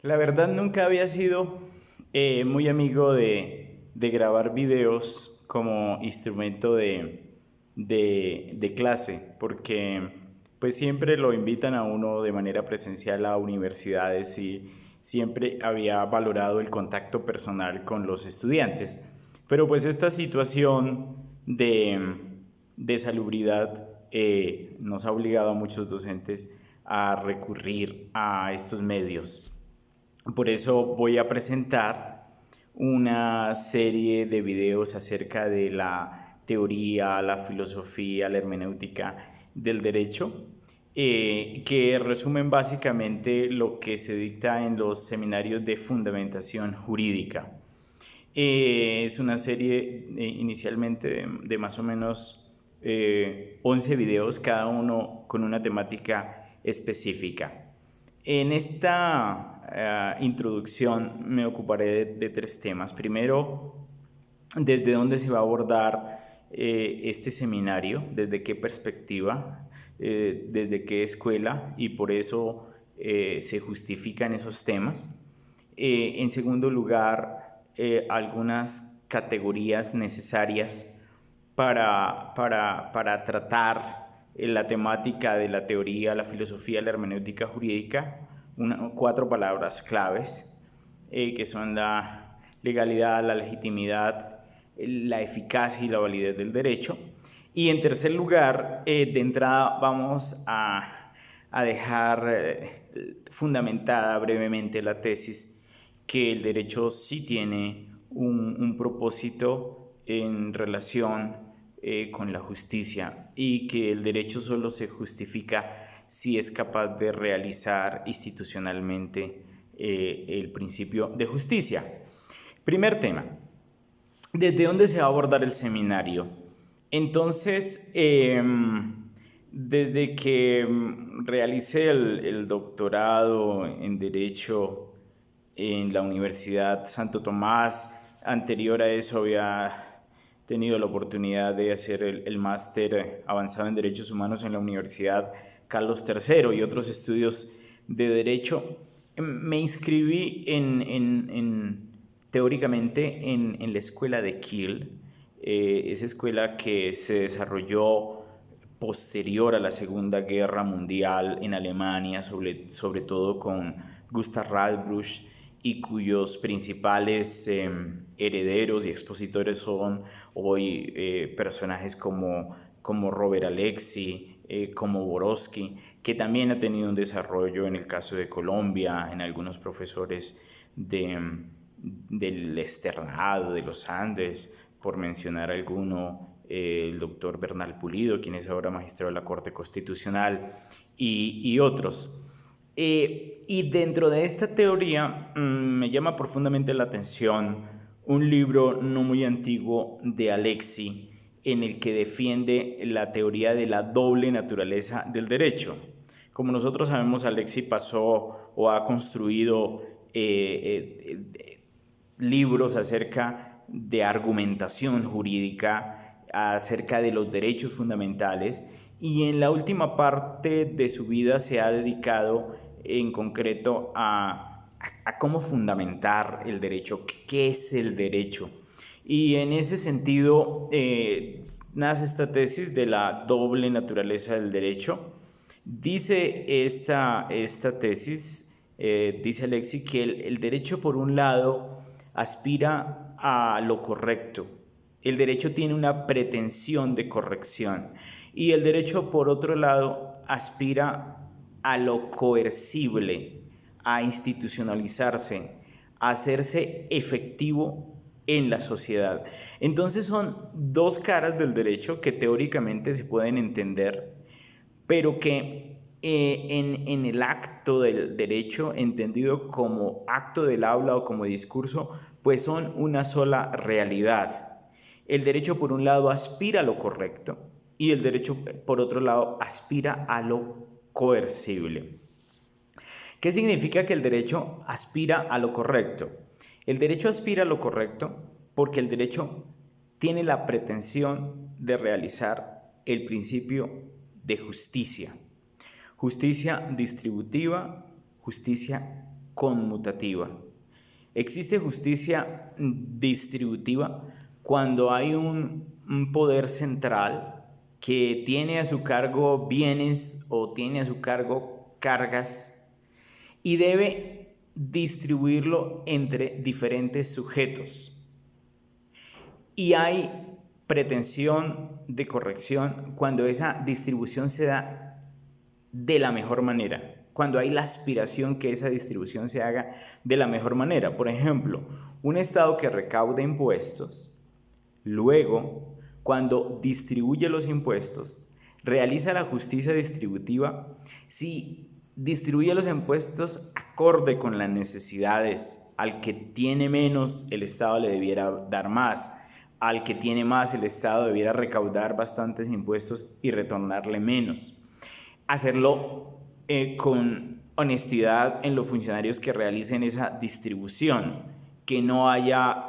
La verdad nunca había sido muy amigo de grabar videos como instrumento de clase, porque pues siempre lo invitan a uno de manera presencial a universidades y siempre había valorado el contacto personal con los estudiantes. Pero pues esta situación de salubridad nos ha obligado a muchos docentes a recurrir a estos medios. Por eso voy a presentar una serie de videos acerca de la teoría, la filosofía, la hermenéutica del derecho, que resumen básicamente lo que se dicta en los seminarios de fundamentación jurídica. Es una serie inicialmente de más o menos 11 videos, cada uno con una temática específica. En esta introducción me ocuparé de tres temas. Primero, desde dónde se va a abordar este seminario, desde qué perspectiva, desde qué escuela, y por eso se justifican esos temas. En segundo lugar, algunas categorías necesarias para tratar la temática de la teoría, la filosofía, la hermenéutica jurídica, cuatro palabras claves, que son la legalidad, la legitimidad, la eficacia y la validez del derecho. Y en tercer lugar, de entrada vamos a dejar fundamentada brevemente la tesis que el derecho sí tiene un propósito en relación con la justicia y que el derecho solo se justifica si es capaz de realizar institucionalmente el principio de justicia. Primer tema, ¿desde dónde se va a abordar el seminario? Entonces, desde que realicé el doctorado en Derecho en la Universidad Santo Tomás, anterior a eso había tenido la oportunidad de hacer el máster avanzado en Derechos Humanos en la Universidad Carlos III y otros estudios de Derecho. Me inscribí teóricamente en la escuela de Kiel, esa escuela que se desarrolló posterior a la Segunda Guerra Mundial en Alemania, sobre todo con Gustav Radbruch, y cuyos principales herederos y expositores son hoy personajes como Robert Alexi, como Borowski, que también ha tenido un desarrollo en el caso de Colombia, en algunos profesores del Externado, de los Andes, por mencionar alguno, el doctor Bernal Pulido, quien es ahora magistrado de la Corte Constitucional, y otros. Y dentro de esta teoría me llama profundamente la atención un libro no muy antiguo de Alexi, en el que defiende la teoría de la doble naturaleza del derecho. Como nosotros sabemos, Alexi pasó o ha construido libros acerca de argumentación jurídica, acerca de los derechos fundamentales, y en la última parte de su vida se ha dedicado en concreto a cómo fundamentar el derecho, qué es el derecho. Y en ese sentido nace esta tesis de la doble naturaleza del derecho. Dice esta tesis, dice Alexi, que el derecho por un lado aspira a lo correcto. El derecho tiene una pretensión de corrección y el derecho por otro lado aspira a lo coercible, a institucionalizarse, a hacerse efectivo en la sociedad. Entonces son dos caras del derecho que teóricamente se pueden entender, pero que en el acto del derecho, entendido como acto del habla o como discurso, pues son una sola realidad. El derecho por un lado aspira a lo correcto y el derecho por otro lado aspira a lo coercible. ¿Qué significa que el derecho aspira a lo correcto? El derecho aspira a lo correcto porque el derecho tiene la pretensión de realizar el principio de justicia. Justicia distributiva, justicia conmutativa. Existe justicia distributiva cuando hay un poder central que tiene a su cargo bienes o tiene a su cargo cargas y debe distribuirlo entre diferentes sujetos. Y hay pretensión de corrección cuando esa distribución se da de la mejor manera, cuando hay la aspiración que esa distribución se haga de la mejor manera. Por ejemplo, un Estado que recauda impuestos, luego, cuando distribuye los impuestos, realiza la justicia distributiva si distribuye los impuestos acorde con las necesidades. Al que tiene menos, el Estado le debiera dar más. Al que tiene más, el Estado debiera recaudar bastantes impuestos y retornarle menos. Hacerlo con honestidad en los funcionarios que realicen esa distribución, que no haya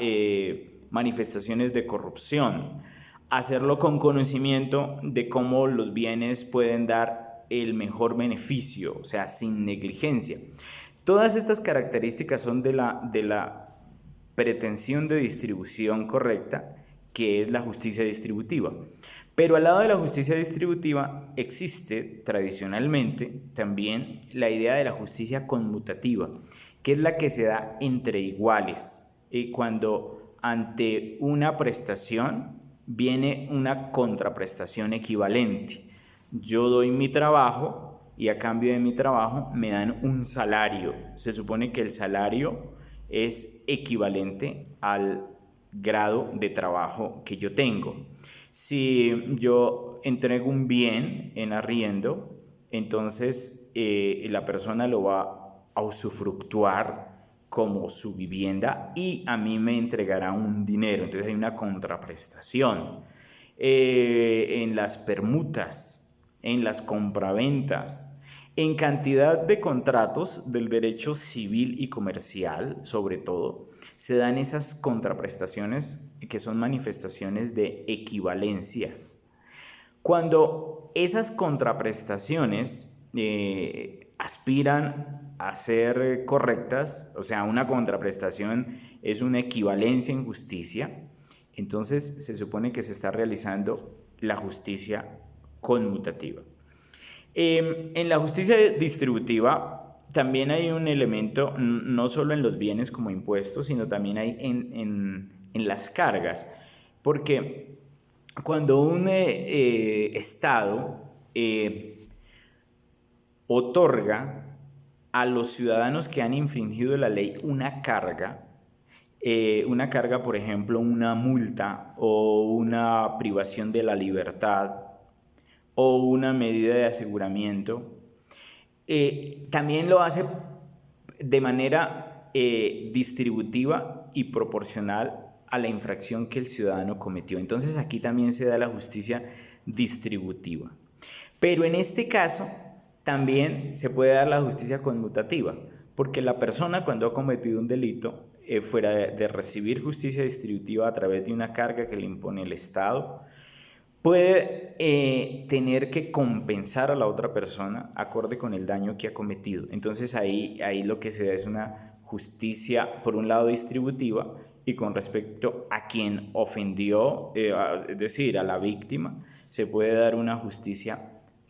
manifestaciones de corrupción, hacerlo con conocimiento de cómo los bienes pueden dar el mejor beneficio, o sea, sin negligencia. Todas estas características son de la pretensión de distribución correcta, que es la justicia distributiva. Pero al lado de la justicia distributiva existe tradicionalmente también la idea de la justicia conmutativa, que es la que se da entre iguales, cuando ante una prestación viene una contraprestación equivalente. Yo doy mi trabajo y a cambio de mi trabajo me dan un salario. Se supone que el salario es equivalente al grado de trabajo que yo tengo. Si yo entrego un bien en arriendo, entonces la persona lo va a usufructuar como su vivienda y a mí me entregará un dinero. Entonces hay una contraprestación. En las permutas, en las compraventas, en cantidad de contratos del derecho civil y comercial, sobre todo, se dan esas contraprestaciones que son manifestaciones de equivalencias. Cuando esas contraprestaciones aspiran a ser correctas, o sea, una contraprestación es una equivalencia en justicia, entonces se supone que se está realizando la justicia conmutativa. En la justicia distributiva también hay un elemento, no solo en los bienes como impuestos, sino también hay en las cargas, porque cuando un Estado otorga a los ciudadanos que han infringido la ley una carga, por ejemplo, una multa o una privación de la libertad o una medida de aseguramiento, también lo hace de manera distributiva y proporcional a la infracción que el ciudadano cometió. Entonces aquí también se da la justicia distributiva. Pero en este caso también se puede dar la justicia conmutativa, porque la persona cuando ha cometido un delito, fuera de recibir justicia distributiva a través de una carga que le impone el Estado, puede tener que compensar a la otra persona acorde con el daño que ha cometido. Entonces ahí lo que se da es una justicia, por un lado, distributiva, y con respecto a quien ofendió, es decir, a la víctima, se puede dar una justicia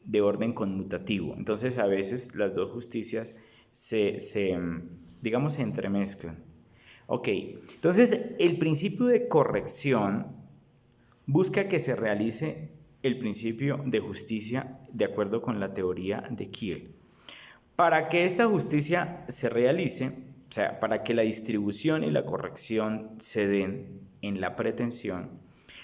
de orden conmutativo. Entonces a veces las dos justicias se entremezclan. Ok, entonces el principio de corrección busca que se realice el principio de justicia de acuerdo con la teoría de Kiel. Para que esta justicia se realice, o sea, para que la distribución y la corrección se den en la pretensión,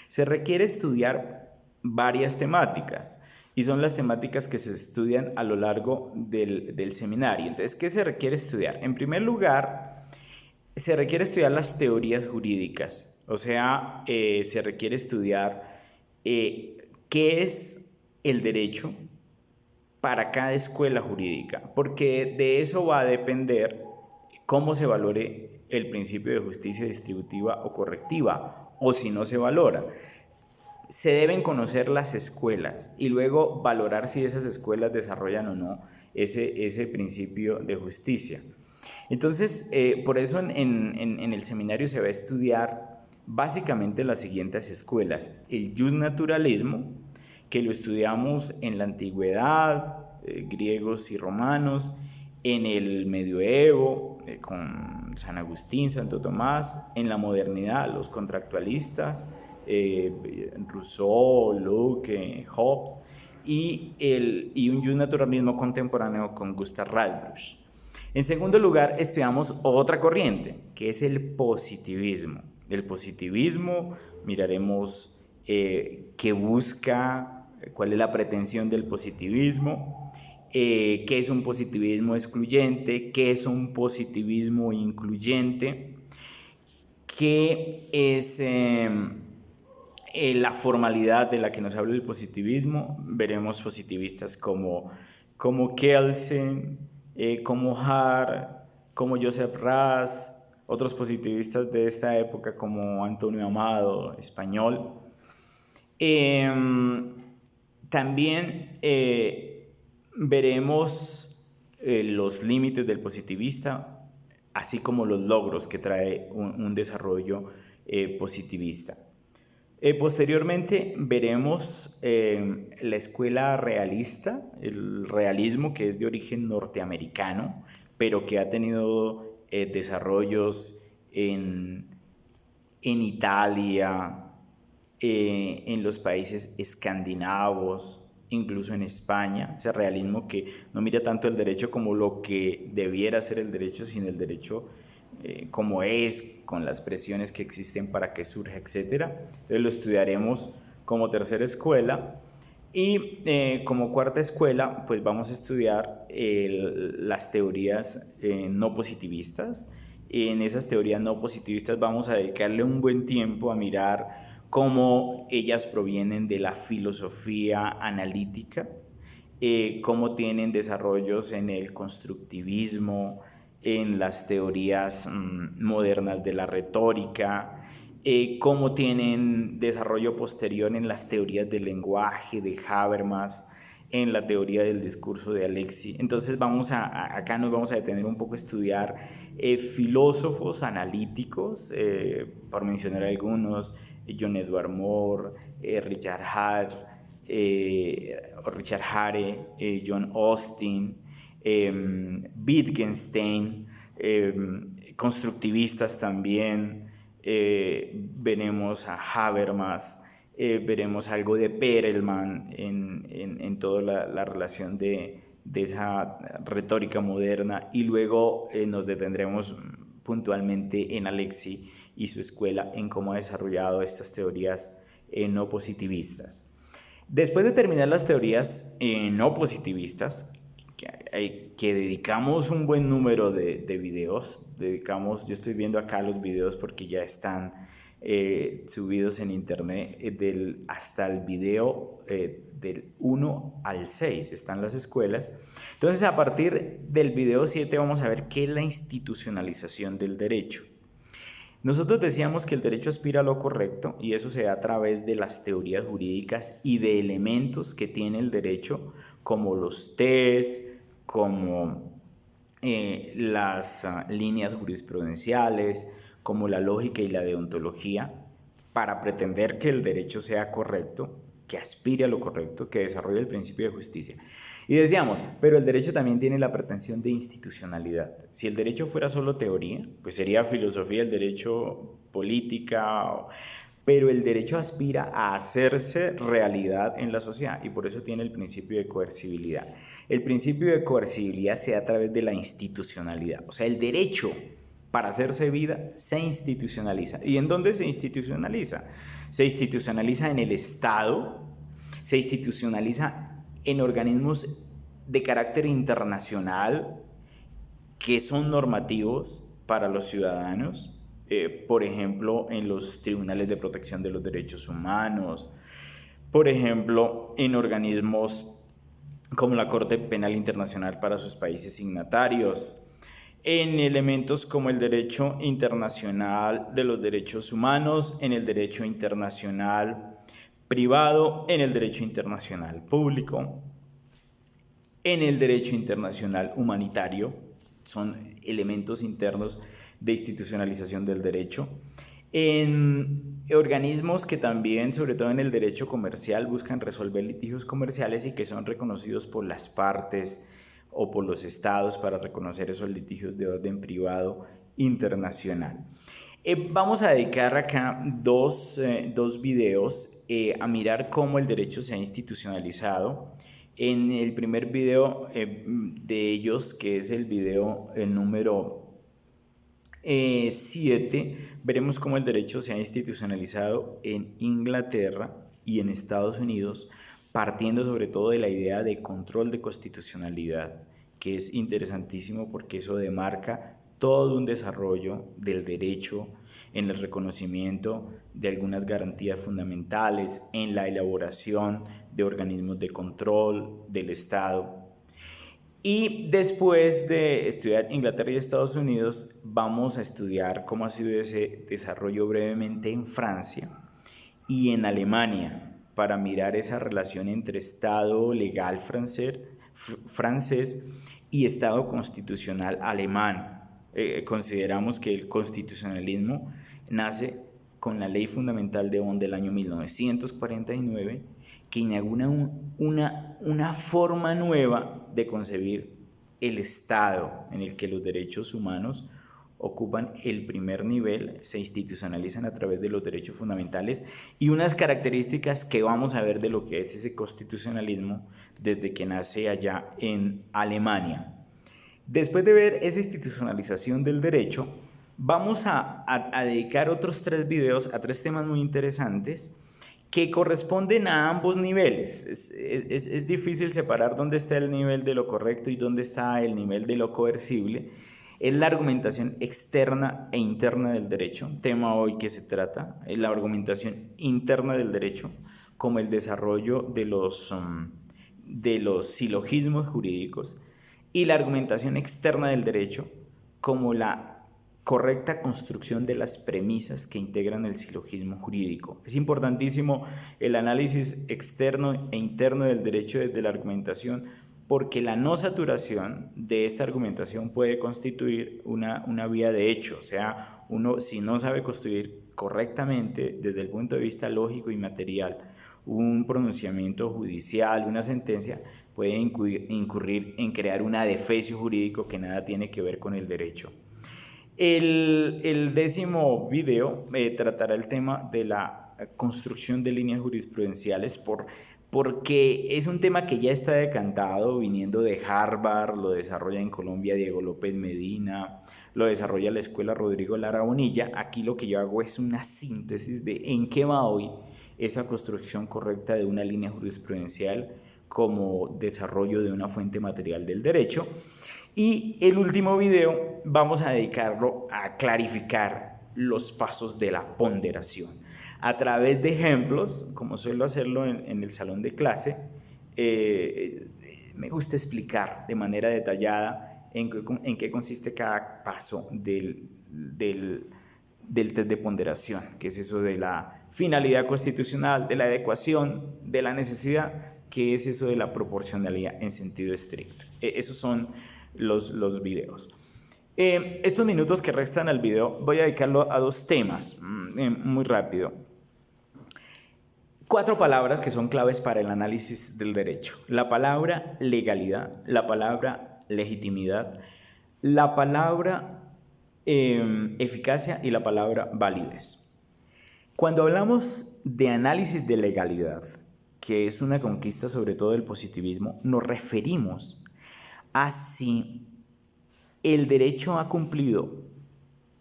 se requiere estudiar varias temáticas, y son las temáticas que se estudian a lo largo del seminario. Entonces, ¿qué se requiere estudiar? En primer lugar, se requiere estudiar las teorías jurídicas, o sea, se requiere estudiar qué es el derecho para cada escuela jurídica, porque de eso va a depender cómo se valore el principio de justicia distributiva o correctiva, o si no se valora. Se deben conocer las escuelas y luego valorar si esas escuelas desarrollan o no ese principio de justicia. Entonces, por eso en el seminario se va a estudiar básicamente las siguientes escuelas. El justnaturalismo, que lo estudiamos en la antigüedad, griegos y romanos, en el medioevo, con San Agustín, Santo Tomás, en la modernidad, los contractualistas, Rousseau, Locke, Hobbes, y un justnaturalismo contemporáneo con Gustav Radbruch. En segundo lugar, estudiamos otra corriente, que es el positivismo. El positivismo, miraremos qué busca, cuál es la pretensión del positivismo, qué es un positivismo excluyente, qué es un positivismo incluyente, qué es la formalidad de la que nos habla el positivismo. Veremos positivistas como Kelsen, como Hart, como Joseph Raz, otros positivistas de esta época como Antonio Amado, español. También veremos los límites del positivista, así como los logros que trae un desarrollo positivista. Posteriormente veremos la escuela realista, el realismo, que es de origen norteamericano, pero que ha tenido desarrollos en Italia, en los países escandinavos, incluso en España. Ese realismo que no mira tanto el derecho como lo que debiera ser el derecho, sino el derecho como es, con las presiones que existen para que surja, etc. Entonces lo estudiaremos como tercera escuela. Y como cuarta escuela, pues vamos a estudiar las teorías no positivistas. En esas teorías no positivistas vamos a dedicarle un buen tiempo a mirar cómo ellas provienen de la filosofía analítica, cómo tienen desarrollos en el constructivismo, en las teorías modernas de la retórica, cómo tienen desarrollo posterior en las teorías del lenguaje de Habermas, en la teoría del discurso de Alexis. Entonces acá nos vamos a detener un poco a estudiar filósofos analíticos, por mencionar algunos, John Edward Moore, Richard Hare, John Austin, Wittgenstein, constructivistas también. Veremos a Habermas, veremos algo de Perelman en toda la relación de esa retórica moderna, y luego nos detendremos puntualmente en Alexis y su escuela, en cómo ha desarrollado estas teorías no positivistas. Después de terminar las teorías no positivistas, que dedicamos un buen número de videos, yo estoy viendo acá los videos porque ya están subidos en internet, hasta el video del 1 al 6 están las escuelas. Entonces, a partir del video 7 vamos a ver qué es la institucionalización del derecho. Nosotros decíamos que el derecho aspira a lo correcto, y eso se da a través de las teorías jurídicas y de elementos que tiene el derecho, como los test, como las líneas jurisprudenciales, como la lógica y la deontología, para pretender que el derecho sea correcto, que aspire a lo correcto, que desarrolle el principio de justicia. Y decíamos, pero el derecho también tiene la pretensión de institucionalidad. Si el derecho fuera solo teoría, pues sería filosofía el derecho, política, pero el derecho aspira a hacerse realidad en la sociedad, y por eso tiene el principio de coercibilidad. El principio de coercibilidad se da a través de la institucionalidad. O sea, el derecho, para hacerse vida, se institucionaliza. ¿Y en dónde se institucionaliza? Se institucionaliza en el Estado, se institucionaliza en organismos de carácter internacional que son normativos para los ciudadanos, por ejemplo, en los tribunales de protección de los derechos humanos, por ejemplo, en organismos como la Corte Penal Internacional para sus países signatarios, en elementos como el derecho internacional de los derechos humanos, en el derecho internacional privado, en el derecho internacional público, en el derecho internacional humanitario, son elementos internos de institucionalización del derecho. En organismos que también, sobre todo en el derecho comercial, buscan resolver litigios comerciales y que son reconocidos por las partes o por los estados para reconocer esos litigios de orden privado internacional. Vamos a dedicar acá dos videos a mirar cómo el derecho se ha institucionalizado. En el primer video de ellos, que es el video número 7, veremos cómo el derecho se ha institucionalizado en Inglaterra y en Estados Unidos, partiendo sobre todo de la idea de control de constitucionalidad, que es interesantísimo porque eso demarca todo un desarrollo del derecho en el reconocimiento de algunas garantías fundamentales, en la elaboración de organismos de control del Estado. Y después de estudiar Inglaterra y Estados Unidos, vamos a estudiar cómo ha sido ese desarrollo brevemente en Francia y en Alemania, para mirar esa relación entre Estado legal francés y Estado constitucional alemán. Consideramos que el constitucionalismo nace con la Ley Fundamental de Bonn del año 1949, que inaugura una forma nueva de concebir el Estado, en el que los derechos humanos ocupan el primer nivel, se institucionalizan a través de los derechos fundamentales y unas características que vamos a ver de lo que es ese constitucionalismo desde que nace allá en Alemania. Después de ver esa institucionalización del derecho, vamos a dedicar otros 3 videos a 3 temas muy interesantes que corresponden a ambos niveles. Es difícil separar dónde está el nivel de lo correcto y dónde está el nivel de lo coercible. Es la argumentación externa e interna del derecho, tema hoy que se trata, es la argumentación interna del derecho, como el desarrollo de los silogismos jurídicos, y la argumentación externa del derecho como la correcta construcción de las premisas que integran el silogismo jurídico. Es importantísimo el análisis externo e interno del derecho desde la argumentación, porque la no saturación de esta argumentación puede constituir una vía de hecho. O sea, uno, si no sabe construir correctamente desde el punto de vista lógico y material un pronunciamiento judicial, una sentencia, puede incurrir en crear un adefesio jurídico que nada tiene que ver con el derecho. El 10º video tratará el tema de la construcción de líneas jurisprudenciales porque es un tema que ya está decantado, viniendo de Harvard, lo desarrolla en Colombia Diego López Medina, lo desarrolla la Escuela Rodrigo Lara Bonilla. Aquí lo que yo hago es una síntesis de en qué va hoy esa construcción correcta de una línea jurisprudencial como desarrollo de una fuente material del derecho. Y el último video vamos a dedicarlo a clarificar los pasos de la ponderación a través de ejemplos, como suelo hacerlo en el salón de clase. Me gusta explicar de manera detallada en qué consiste cada paso del test de ponderación, que es eso de la finalidad constitucional, de la adecuación, de la necesidad, que es eso de la proporcionalidad en sentido estricto. Esos son los videos. Estos minutos que restan al video voy a dedicarlo a 2 temas, muy rápido. 4 palabras que son claves para el análisis del derecho: la palabra legalidad, la palabra legitimidad, la palabra eficacia y la palabra validez. Cuando hablamos de análisis de legalidad, que es una conquista sobre todo del positivismo, nos referimos a si el derecho ha cumplido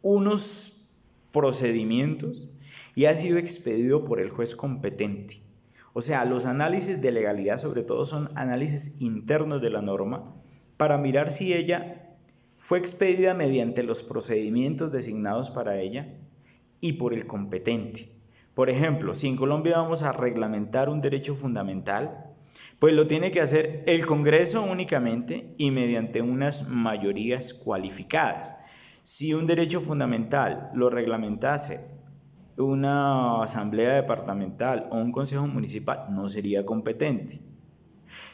unos procedimientos y ha sido expedido por el juez competente. O sea, los análisis de legalidad sobre todo son análisis internos de la norma para mirar si ella fue expedida mediante los procedimientos designados para ella y por el competente. Por ejemplo, si en Colombia vamos a reglamentar un derecho fundamental, pues lo tiene que hacer el Congreso únicamente y mediante unas mayorías cualificadas. Si un derecho fundamental lo reglamentase una asamblea departamental o un consejo municipal, no sería competente.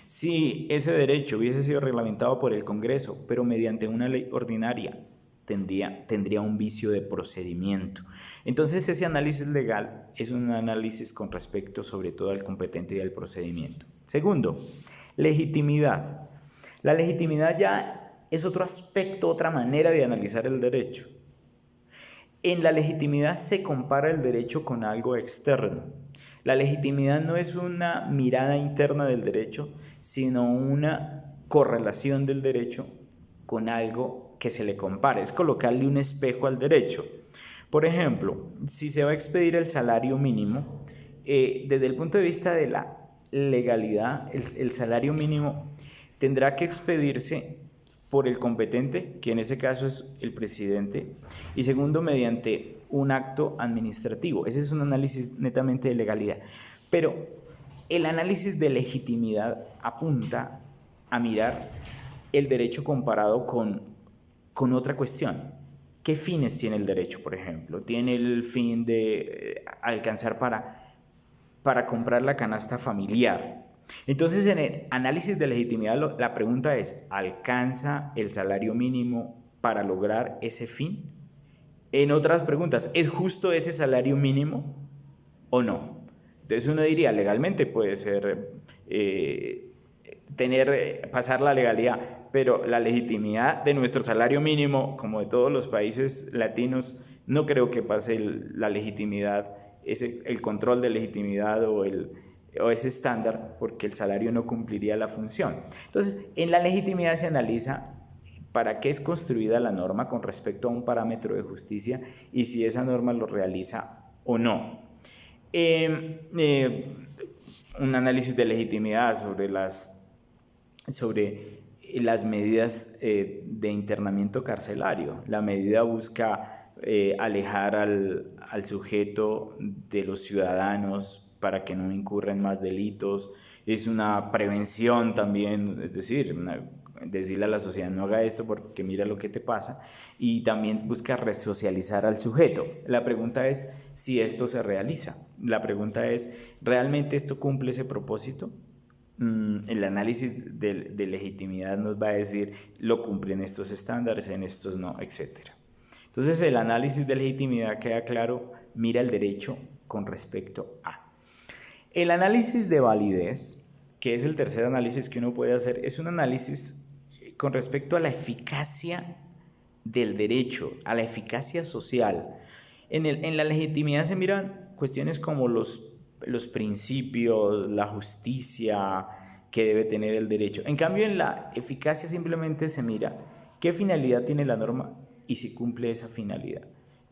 Si ese derecho hubiese sido reglamentado por el Congreso, pero mediante una ley ordinaria, tendría un vicio de procedimiento. Entonces, ese análisis legal es un análisis con respecto sobre todo al competente y al procedimiento. Segundo, legitimidad. La legitimidad ya es otro aspecto, otra manera de analizar el derecho. En la legitimidad se compara el derecho con algo externo. La legitimidad no es una mirada interna del derecho, sino una correlación del derecho con algo que se le compara. Es colocarle un espejo al derecho. Por ejemplo, si se va a expedir el salario mínimo, desde el punto de vista de la legalidad, el salario mínimo tendrá que expedirse por el competente, que en ese caso es el presidente, y segundo, mediante un acto administrativo. Ese es un análisis netamente de legalidad. Pero el análisis de legitimidad apunta a mirar el derecho comparado con otra cuestión. ¿Qué fines tiene el derecho, por ejemplo? ¿Tiene el fin de alcanzar para comprar la canasta familiar? Entonces, en el análisis de legitimidad, la pregunta es, ¿alcanza el salario mínimo para lograr ese fin? En otras preguntas, ¿es justo ese salario mínimo o no? Entonces uno diría, legalmente puede ser pasar la legalidad, pero la legitimidad de nuestro salario mínimo, como de todos los países latinos, no creo que pase la legitimidad, el control de legitimidad o ese estándar, porque el salario no cumpliría la función. Entonces, en la legitimidad se analiza para qué es construida la norma con respecto a un parámetro de justicia y si esa norma lo realiza o no. Un análisis de legitimidad sobre las medidas de internamiento carcelario. La medida busca alejar al sujeto de los ciudadanos para que no incurran más delitos. Es una prevención también, es decir, decirle a la sociedad no haga esto porque mira lo que te pasa, y también busca resocializar al sujeto. La pregunta es si esto se realiza. La pregunta es, ¿realmente esto cumple ese propósito? El análisis de legitimidad nos va a decir, lo cumplen estos estándares, en estos no, etc. Entonces el análisis de legitimidad queda claro, mira el derecho con respecto a. El análisis de validez, que es el tercer análisis que uno puede hacer, es un análisis con respecto a la eficacia del derecho, a la eficacia social. En la legitimidad se miran cuestiones como los principios, la justicia que debe tener el derecho. En cambio, en la eficacia simplemente se mira qué finalidad tiene la norma y si cumple esa finalidad.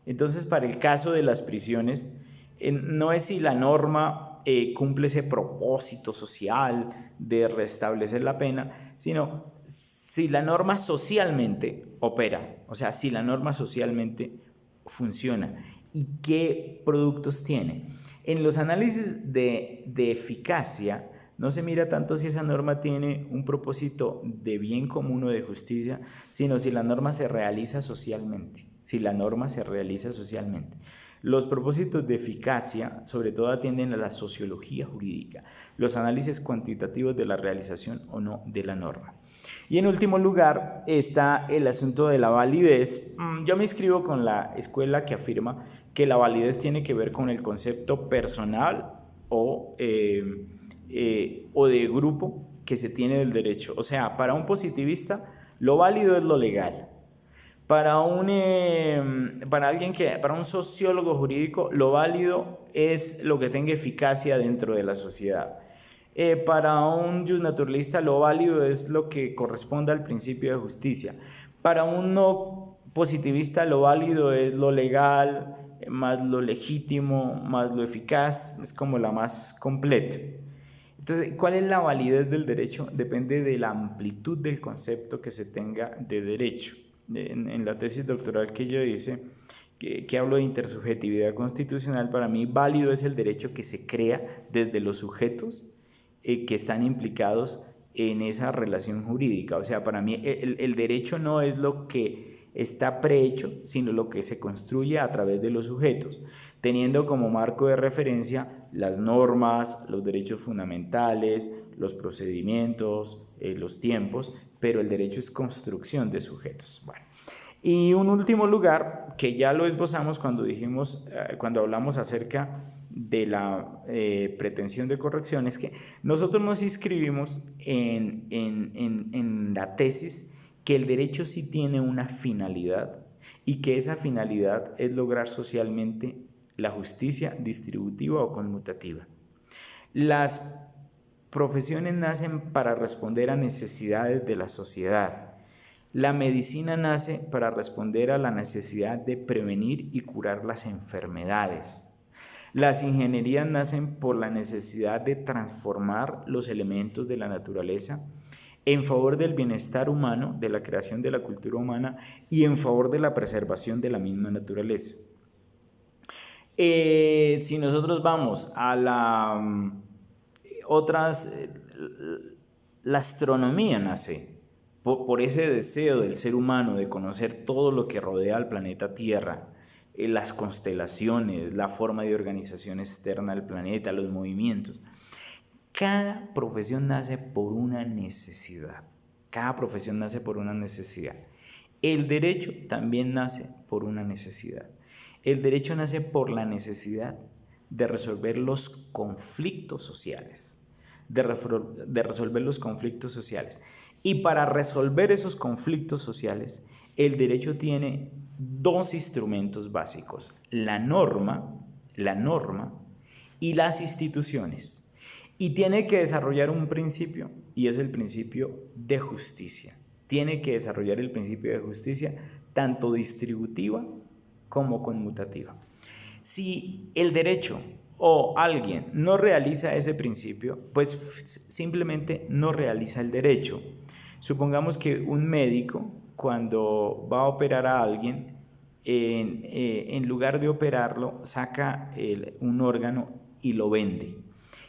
Entonces, para el caso de las prisiones, no es si la norma cumple ese propósito social de restablecer la pena, sino si la norma socialmente opera, o sea, si la norma socialmente funciona y qué productos tiene. En los análisis de eficacia no se mira tanto si esa norma tiene un propósito de bien común o de justicia, sino si la norma se realiza socialmente, Los propósitos de eficacia sobre todo atienden a la sociología jurídica, los análisis cuantitativos de la realización o no de la norma. Y en último lugar está el asunto de la validez. Yo me inscribo con la escuela que afirma que la validez tiene que ver con el concepto personal o de grupo que se tiene del derecho. O sea, para un positivista, lo válido es lo legal. Para un sociólogo jurídico, lo válido es lo que tenga eficacia dentro de la sociedad. Para un justnaturalista, lo válido es lo que corresponda al principio de justicia. Para un no positivista, lo válido es lo legal, más lo legítimo, más lo eficaz, es como la más completa. Entonces, ¿cuál es la validez del derecho? Depende de la amplitud del concepto que se tenga de derecho. En la tesis doctoral que yo hice, que hablo de intersubjetividad constitucional, para mí válido es el derecho que se crea desde los sujetos que están implicados en esa relación jurídica. O sea, para mí el derecho no es lo que está prehecho, sino lo que se construye a través de los sujetos, teniendo como marco de referencia las normas, los derechos fundamentales, los procedimientos, los tiempos, pero el derecho es construcción de sujetos. Bueno. Y un último lugar, que ya lo esbozamos cuando hablamos acerca de la pretensión de corrección, es que nosotros nos inscribimos en la tesis que el derecho sí tiene una finalidad y que esa finalidad es lograr socialmente la justicia distributiva o conmutativa. Las profesiones nacen para responder a necesidades de la sociedad. La medicina nace para responder a la necesidad de prevenir y curar las enfermedades. Las ingenierías nacen por la necesidad de transformar los elementos de la naturaleza en favor del bienestar humano, de la creación de la cultura humana y en favor de la preservación de la misma naturaleza. Si nosotros vamos a la astronomía nace por ese deseo del ser humano de conocer todo lo que rodea al planeta Tierra, las constelaciones, la forma de organización externa del planeta, los movimientos. Cada profesión nace por una necesidad. Cada profesión nace por una necesidad. El derecho también nace por una necesidad. El derecho nace por la necesidad de resolver los conflictos sociales. De resolver los conflictos sociales. Y para resolver esos conflictos sociales, el derecho tiene dos instrumentos básicos: la norma y las instituciones. Y tiene que desarrollar un principio, y es el principio de justicia. Tiene que desarrollar el principio de justicia tanto distributiva como conmutativa. Si el derecho o alguien no realiza ese principio, pues simplemente no realiza el derecho. Supongamos que un médico, cuando va a operar a alguien, en lugar de operarlo, saca un órgano y lo vende.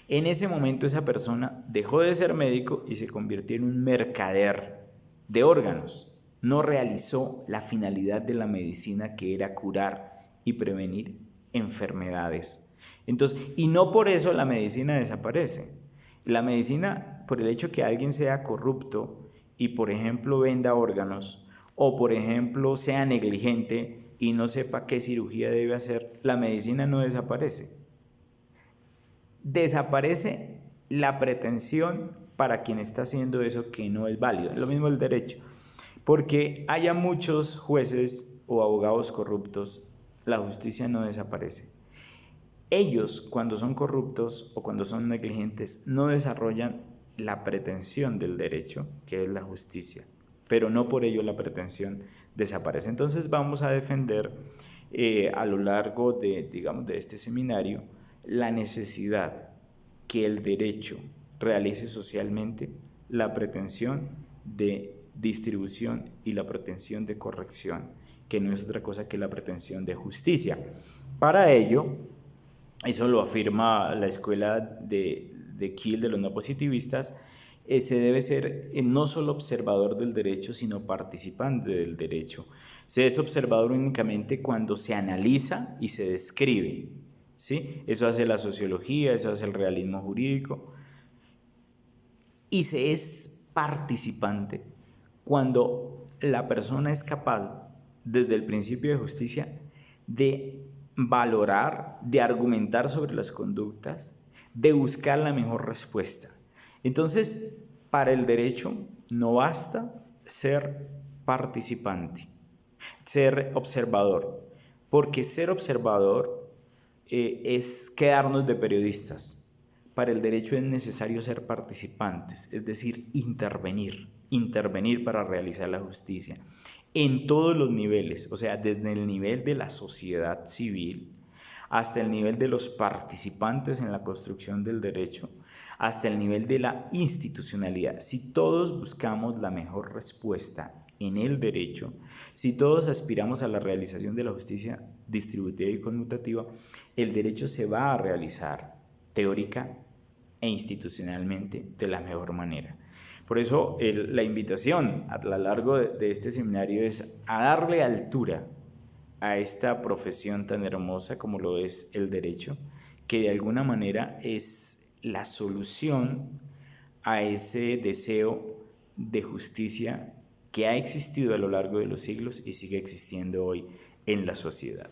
En ese momento esa persona dejó de ser médico y se convirtió en un mercader de órganos. No realizó la finalidad de la medicina, que era curar y prevenir enfermedades. Entonces, y no por eso la medicina desaparece. La medicina, por el hecho que alguien sea corrupto y, por ejemplo, venda órganos, o por ejemplo, sea negligente y no sepa qué cirugía debe hacer, la medicina no desaparece. Desaparece la pretensión para quien está haciendo eso, que no es válido. Lo mismo el derecho. Porque haya muchos jueces o abogados corruptos, la justicia no desaparece. Ellos, cuando son corruptos o cuando son negligentes, no desarrollan la pretensión del derecho, que es la justicia, pero no por ello la pretensión desaparece. Entonces vamos a defender a lo largo de este seminario la necesidad que el derecho realice socialmente la pretensión de distribución y la pretensión de corrección, que no es otra cosa que la pretensión de justicia. Para ello, eso lo afirma la escuela de Kiel de los no positivistas, se debe ser no solo observador del derecho, sino participante del derecho. Se es observador únicamente cuando se analiza y se describe, ¿sí? Eso hace la sociología, eso hace el realismo jurídico. Y se es participante cuando la persona es capaz, desde el principio de justicia, de valorar, de argumentar sobre las conductas, de buscar la mejor respuesta. Entonces, para el derecho no basta ser participante, ser observador, porque ser observador es quedarnos de periodistas. Para el derecho es necesario ser participantes, es decir, intervenir para realizar la justicia en todos los niveles, o sea, desde el nivel de la sociedad civil hasta el nivel de los participantes en la construcción del derecho, hasta el nivel de la institucionalidad. Si todos buscamos la mejor respuesta en el derecho, si todos aspiramos a la realización de la justicia distributiva y conmutativa, el derecho se va a realizar teórica e institucionalmente de la mejor manera. Por eso la invitación a lo largo de este seminario es a darle altura a esta profesión tan hermosa como lo es el derecho, que de alguna manera es la solución a ese deseo de justicia que ha existido a lo largo de los siglos y sigue existiendo hoy en la sociedad.